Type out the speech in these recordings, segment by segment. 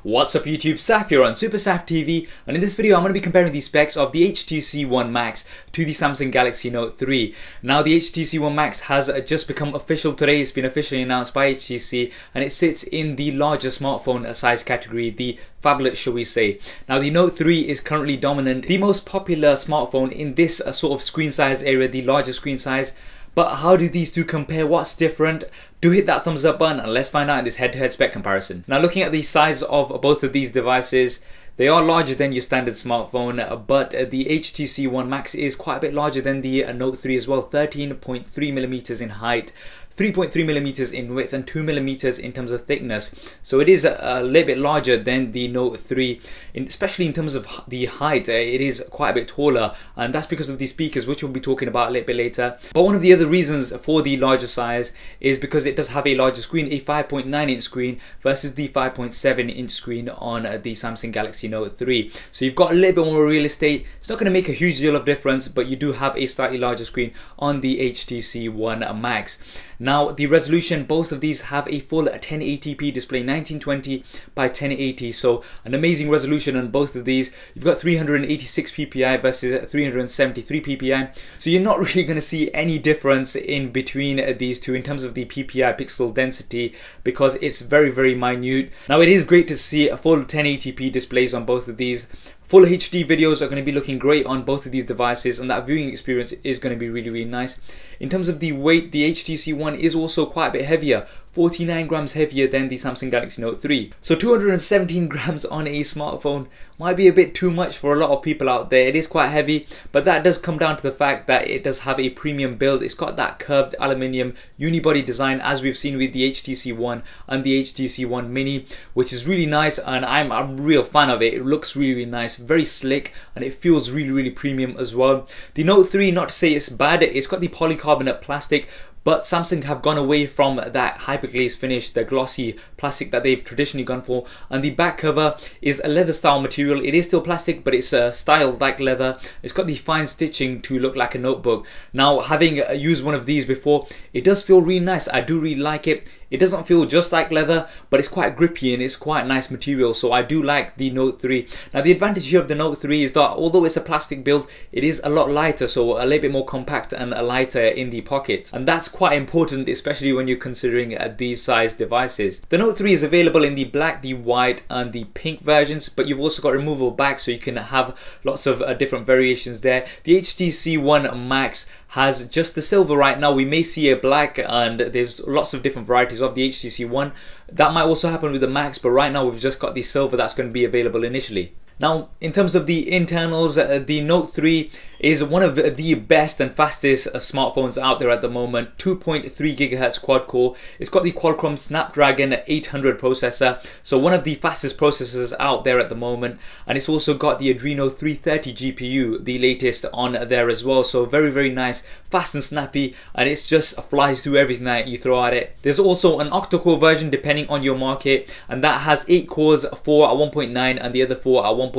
What's up YouTube, Saf here on Super Saf TV, and in this video I'm going to be comparing the specs of the HTC One Max to the Samsung Galaxy Note 3. Now the HTC One Max has just become official today. It's been officially announced by HTC and it sits in the larger smartphone size category, the phablet shall we say. Now the Note 3 is currently dominant, the most popular smartphone in this sort of screen size area, the larger screen size. But how do these two compare? What's different? Do hit that thumbs up button and let's find out in this head-to-head spec comparison. Now looking at the size of both of these devices, they are larger than your standard smartphone, but the HTC One Max is quite a bit larger than the Note 3 as well. 13.3mm in height, 3.3mm in width and 2mm in terms of thickness. So it is a little bit larger than the Note 3, especially in terms of the height. It is quite a bit taller, and that's because of the speakers, which we'll be talking about a little bit later. But one of the other reasons for the larger size is because it does have a larger screen, a 5.9-inch screen versus the 5.7-inch screen on the Samsung Galaxy Note 3. So you've got a little bit more real estate. It's not going to make a huge deal of difference, but you do have a slightly larger screen on the HTC One Max. Now the resolution, both of these have a full 1080p display, 1920 by 1080, so an amazing resolution on both of these. You've got 386 ppi versus 373 ppi, so you're not really going to see any difference in between these two in terms of the ppi pixel density, because it's very minute. Now it is great to see a full 1080p displays on both of these. Full HD videos are going to be looking great on both of these devices, and that viewing experience is going to be really nice. In terms of the weight, the HTC One is also quite a bit heavier, 49 grams heavier than the Samsung Galaxy Note 3. So 217 grams on a smartphone might be a bit too much for a lot of people out there. It is quite heavy, but that does come down to the fact that it does have a premium build. It's got that curved aluminium unibody design, as we've seen with the HTC One and the HTC One Mini, which is really nice, and I'm a real fan of it. It looks really nice, very slick, and it feels really premium as well. The Note 3, not to say it's bad, it's got the polycarbonate plastic, but Samsung have gone away from that hyperglaze finish, the glossy plastic that they've traditionally gone for, and the back cover is a leather style material. It is still plastic, but it's styled like leather. It's got the fine stitching to look like a notebook. Now, having used one of these before, it does feel really nice. I do really like it. It doesn't feel just like leather, but it's quite grippy and it's quite nice material, so I do like the Note 3. Now the advantage here of the Note 3 is that although it's a plastic build, it is a lot lighter, so a little bit more compact and lighter in the pocket, and that's quite important, especially when you're considering these size devices. The Note 3 is available in the black, the white and the pink versions, but you've also got removable back, so you can have lots of different variations there. The HTC One Max has just the silver right now. We may see a black, and there's lots of different varieties of the HTC One. That might also happen with the Max, but right now we've just got the silver that's going to be available initially. Now, in terms of the internals, the Note 3 is one of the best and fastest smartphones out there at the moment. 2.3 GHz quad core. It's got the Qualcomm Snapdragon 800 processor, so one of the fastest processors out there at the moment. And it's also got the Adreno 330 GPU, the latest on there as well. So very nice, fast and snappy, and it just flies through everything that you throw at it. There's also an octa-core version depending on your market, and that has 8 cores, 4 at 1.9 and the other 4 at 1.3.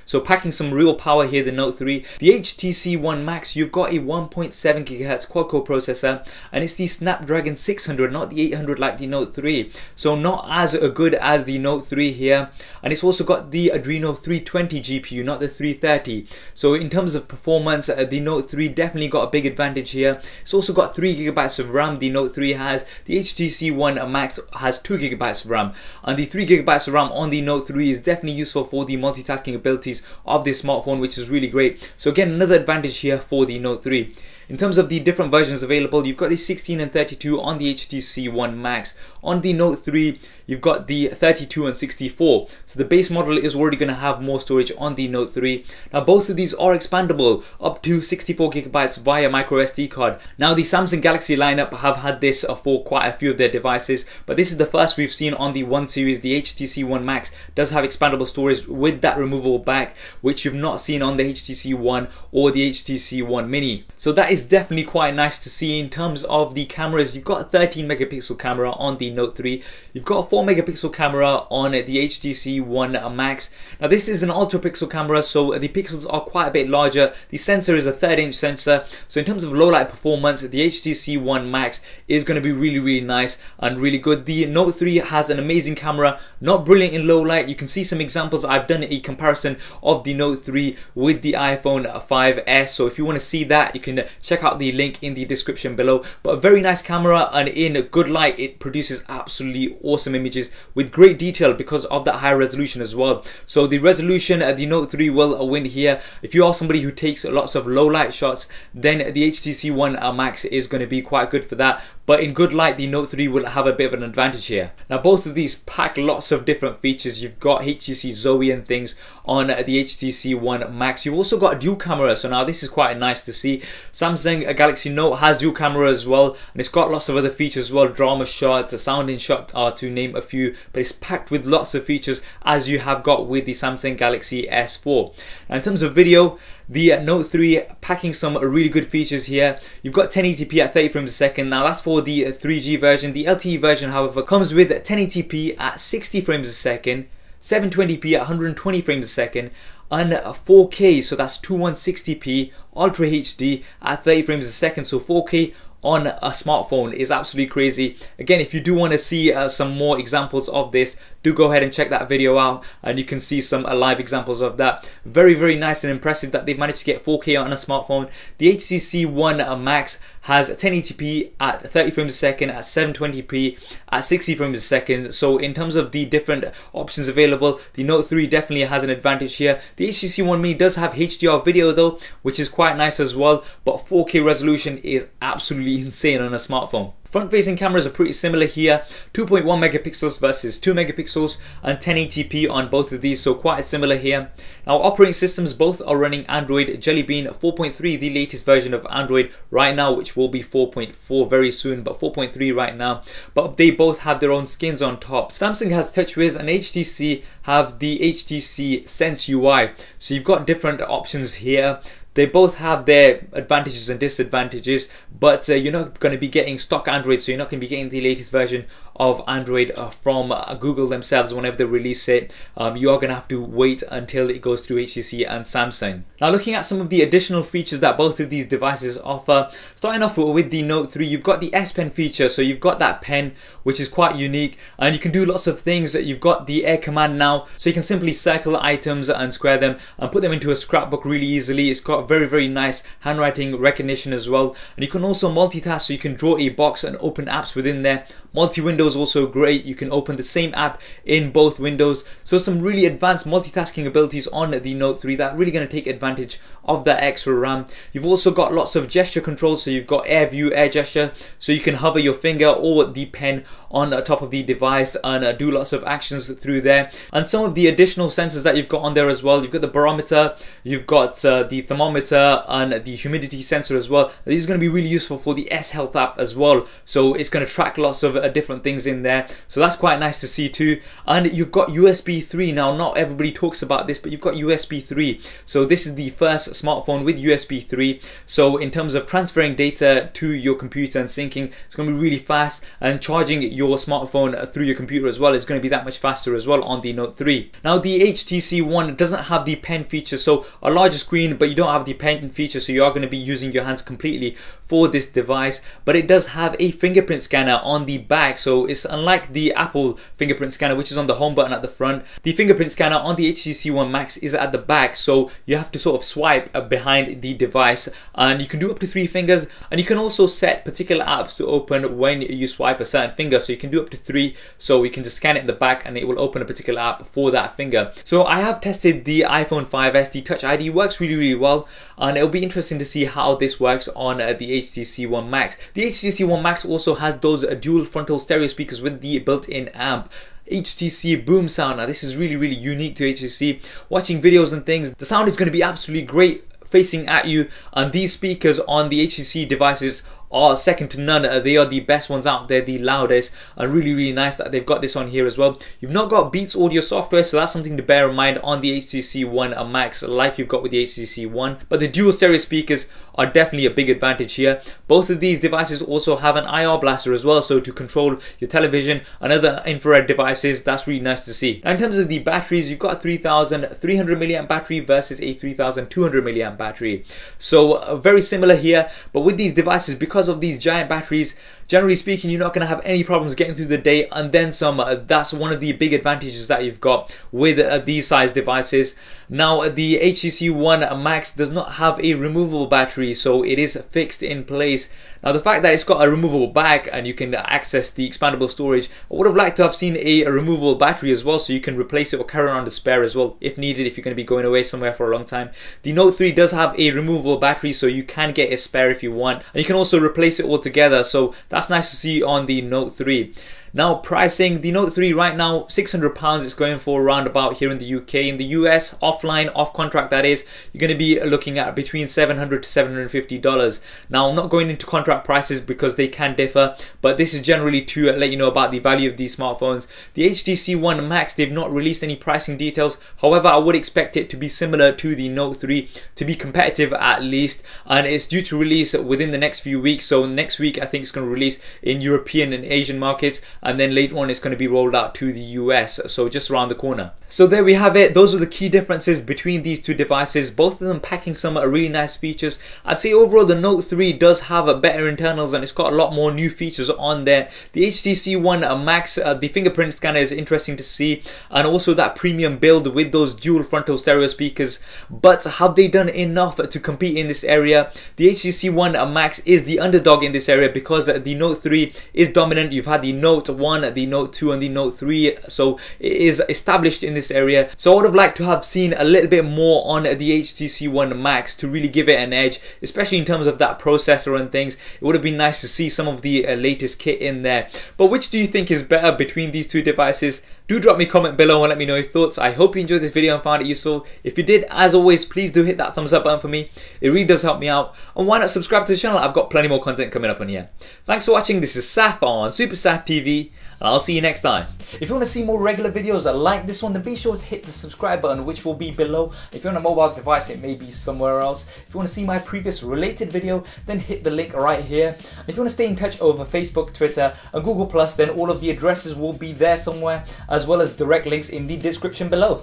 So packing some real power here, the Note 3. The HTC One Max, you've got a 1.7 GHz quad-core processor, and it's the Snapdragon 600, not the 800 like the Note 3. So not as good as the Note 3 here. And it's also got the Adreno 320 GPU, not the 330. So in terms of performance, the Note 3 definitely got a big advantage here. It's also got 3 GB of RAM, the Note 3 has. The HTC One Max has 2 GB of RAM. And the 3 GB of RAM on the Note 3 is definitely useful for the multitasking abilities of this smartphone, which is really great. So again, another advantage here for the Note 3. In terms of the different versions available, you've got the 16 and 32 on the HTC One Max. On the Note 3, you've got the 32 and 64. So the base model is already going to have more storage on the Note 3. Now both of these are expandable up to 64 GB via micro SD card. Now the Samsung Galaxy lineup have had this for quite a few of their devices, but this is the first we've seen on the One series. The HTC One Max does have expandable storage with that removable back, which you've not seen on the HTC One or the HTC One Mini. So that is definitely quite nice to see. In terms of the cameras, you've got a 13 megapixel camera on the Note 3, you've got a 4 megapixel camera on the HTC One Max. Now this is an ultrapixel camera, so the pixels are quite a bit larger. The sensor is a 3rd-inch sensor, so in terms of low light performance, the HTC One Max is going to be really nice and really good. The Note 3 has an amazing camera, not brilliant in low light. You can see some examples. I've done a comparison of the Note 3 with the iPhone 5s, so if you want to see that, you can check out the link in the description below. But a very nice camera, and in good light it produces absolutely awesome images with great detail because of that high resolution as well. So the resolution, the Note 3 will win here. If you are somebody who takes lots of low light shots, then the HTC One Max is going to be quite good for that. But in good light, the Note 3 will have a bit of an advantage here. Now both of these pack lots of different features. You've got HTC Zoe and things on the HTC One Max. You've also got a dual camera, so now this is quite nice to see. Samsung Galaxy Note has dual camera as well, and it's got lots of other features as well, drama shots, a sound in shot, to name a few, but it's packed with lots of features as you have got with the Samsung Galaxy S4. Now in terms of video, the Note 3 packing some really good features here. You've got 1080p at 30 frames a second. Now that's for the 3G version. The LTE version, however, comes with 1080p at 60 frames a second, 720p at 120 frames a second, and 4K, so that's 2160p Ultra HD at 30 frames a second. So 4K on a smartphone is absolutely crazy. Again, if you do want to see some more examples of this, do go ahead and check that video out, and you can see some live examples of that. Very nice and impressive that they've managed to get 4K on a smartphone. The HTC One Max has 1080p at 30 frames a second, at 720p at 60 frames a second. So in terms of the different options available, the Note 3 definitely has an advantage here. The HTC One Mini does have HDR video though, which is quite nice as well, but 4K resolution is absolutely insane on a smartphone. Front-facing cameras are pretty similar here, 2.1 megapixels versus 2 megapixels, and 1080p on both of these, so quite similar here. Now operating systems, both are running Android Jelly Bean 4.3, the latest version of Android right now, which will be 4.4 very soon, but 4.3 right now. But they both have their own skins on top. Samsung has TouchWiz and HTC have the HTC Sense UI, so you've got different options here. They both have their advantages and disadvantages, but you're not going to be getting stock Android, so you're not going to be getting the latest version of Android from Google themselves whenever they release it. You are going to have to wait until it goes through HTC and Samsung. Now looking at some of the additional features that both of these devices offer, starting off with the Note 3, you've got the S Pen feature, so you've got that pen which is quite unique, and you can do lots of things. You've got the Air command now, so you can simply circle items and square them and put them into a scrapbook really easily. It's got very nice handwriting recognition as well, and you can also multitask, so you can draw a box and open apps within there. Multi-window is also great. You can open the same app in both windows, so some really advanced multitasking abilities on the Note 3 that are really going to take advantage of that extra RAM. You've also got lots of gesture controls, so you've got air view, air gesture, so you can hover your finger or the pen on top of the device and do lots of actions through there. And some of the additional sensors that you've got on there as well, you've got the barometer, you've got the thermometer and the humidity sensor as well. These are going to be really useful for the S Health app as well, so it's going to track lots of different things in there, so that's quite nice to see too. And you've got USB 3. Now not everybody talks about this, but you've got USB 3, so this is the first smartphone with USB 3, so in terms of transferring data to your computer and syncing, it's going to be really fast, and charging your smartphone through your computer as well is going to be that much faster as well on the Note 3. Now the HTC One doesn't have the pen feature, so a larger screen, but you don't have the pen feature, so you are going to be using your hands completely for this device. But it does have a fingerprint scanner on the back, so it's unlike the Apple fingerprint scanner, which is on the home button at the front. The fingerprint scanner on the HTC One Max is at the back, so you have to sort of swipe behind the device, and you can do up to 3 fingers, and you can also set particular apps to open when you swipe a certain finger, so you can do up to 3, so you can just scan it in the back and it will open a particular app for that finger. So I have tested the iPhone 5s, the Touch ID works really well, and it'll be interesting to see how this works on the HTC One Max. The HTC One Max also has those dual frontal stereo speakers with the built-in amp. HTC BoomSound. Now this is really unique to HTC. Watching videos and things, the sound is going to be absolutely great facing at you, and these speakers on the HTC devices are second to none. They are the best ones out there, the loudest, and really nice that they've got this on here as well. You've not got Beats audio software, so that's something to bear in mind on the HTC One Max, like you've got with the HTC One. But the dual stereo speakers are definitely a big advantage here. Both of these devices also have an IR blaster as well, so to control your television and other infrared devices, that's really nice to see. Now in terms of the batteries, you've got a 3300 milliamp battery versus a 3200 milliamp battery. So very similar here, but with these devices, because of these giant batteries, generally speaking, you're not going to have any problems getting through the day and then some. That's one of the big advantages that you've got with these size devices. Now the HTC One Max does not have a removable battery, so it is fixed in place. Now the fact that it's got a removable back and you can access the expandable storage, I would have liked to have seen a removable battery as well, so you can replace it or carry around a spare as well if needed, if you're going to be going away somewhere for a long time. The Note 3 does have a removable battery, so you can get a spare if you want, and you can also replace it altogether, so that's nice to see on the Note 3. Now pricing, the Note 3 right now, £600 it's going for around about here in the UK. In the US, offline, off contract that is, you're going to be looking at between $700 to $750. Now I'm not going into contract prices because they can differ, but this is generally to let you know about the value of these smartphones. The HTC One Max, they've not released any pricing details. However, I would expect it to be similar to the Note 3, to be competitive at least, and it's due to release within the next few weeks. So next week I think it's going to release in European and Asian markets, and then later on it's going to be rolled out to the US, so just around the corner. So there we have it. Those are the key differences between these two devices, both of them packing some really nice features. I'd say overall the Note 3 does have better internals and it's got a lot more new features on there. The HTC One Max, the fingerprint scanner is interesting to see, and also that premium build with those dual frontal stereo speakers. But have they done enough to compete in this area? The HTC One Max is the underdog in this area because the Note 3 is dominant. You've had the Note 1, the Note 2 and the Note 3, so it is established in this area. So I would have liked to have seen a little bit more on the HTC One Max to really give it an edge, especially in terms of that processor and things. It would have been nice to see some of the latest kit in there. But which do you think is better between these two devices? Do drop me a comment below and let me know your thoughts. I hope you enjoyed this video and found it useful. If you did, as always, please do hit that thumbs up button for me. It really does help me out. And why not subscribe to the channel? I've got plenty more content coming up on here. Thanks for watching. This is Saf on Super Saf TV, and I'll see you next time. If you want to see more regular videos like this one, then be sure to hit the subscribe button, which will be below. If you're on a mobile device, it may be somewhere else. If you want to see my previous related video, then hit the link right here. If you want to stay in touch over Facebook, Twitter and Google+, then all of the addresses will be there somewhere, as well as direct links in the description below.